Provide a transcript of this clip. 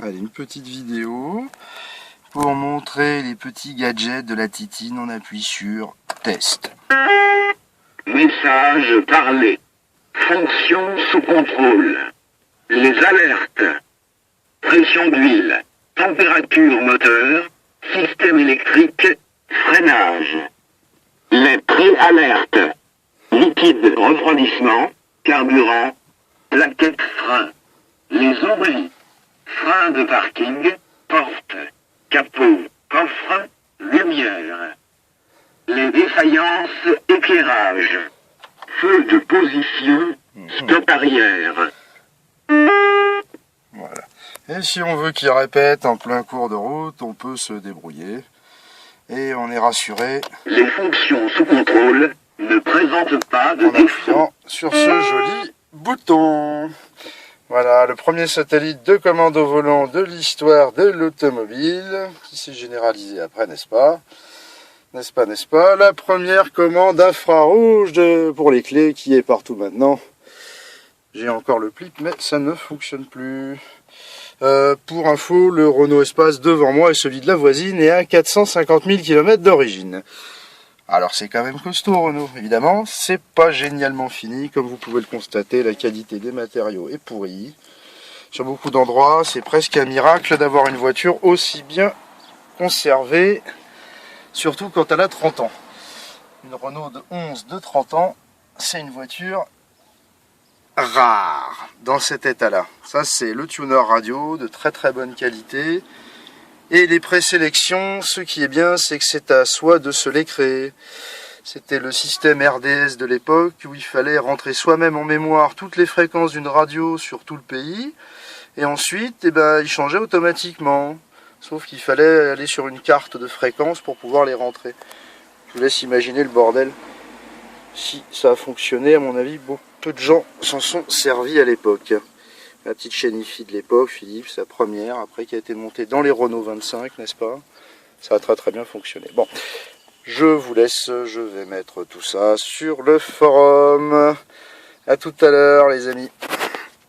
Allez, une petite vidéo pour montrer les petits gadgets de la Titine. On appuie sur test. Message parlé. Fonction sous contrôle. Les alertes. Pression d'huile. Température moteur. Système électrique. Freinage. Les pré-alertes. Liquide refroidissement. Carburant. Plaquettes frein. Les oublis. Frein de parking. Porte. Capot. Coffre. Lumière. Les défaillances. Éclairage. Feu de position. Stop arrière. Voilà. Et si on veut qu'il répète en plein cours de route, on peut se débrouiller. Et on est rassuré. Les fonctions sous contrôle ne présentent pas de En défaut. appuyant sur ce joli bouton. Voilà, le premier satellite de commande au volant de l'histoire de l'automobile, qui s'est généralisé après, n'est-ce pas? N'est-ce pas? La première commande infrarouge pour les clés qui est partout maintenant. J'ai encore le clip, mais ça ne fonctionne plus. Pour info, le Renault Espace devant moi et celui de la voisine est à 450 000 km d'origine. Alors c'est quand même costaud Renault, évidemment, c'est pas génialement fini, comme vous pouvez le constater, la qualité des matériaux est pourrie. Sur beaucoup d'endroits, c'est presque un miracle d'avoir une voiture aussi bien conservée, surtout quand elle a 30 ans. Une Renault de 11 de 30 ans, c'est une voiture rare dans cet état-là. Ça c'est le tuner radio de très très bonne qualité. Et les présélections, ce qui est bien, c'est que c'est à soi de se les créer. C'était le système RDS de l'époque où il fallait rentrer soi-même en mémoire toutes les fréquences d'une radio sur tout le pays. Et ensuite, il changeait automatiquement. Sauf qu'il fallait aller sur une carte de fréquences pour pouvoir les rentrer. Je vous laisse imaginer le bordel. Si ça a fonctionné, à mon avis, peu de gens s'en sont servis à l'époque. La petite chaîne IFI de l'époque, Philips, sa première, après qui a été montée dans les Renault 25, n'est-ce pas? Ça a très très bien fonctionné. Bon, je vous laisse, je vais mettre tout ça sur le forum. À tout à l'heure les amis.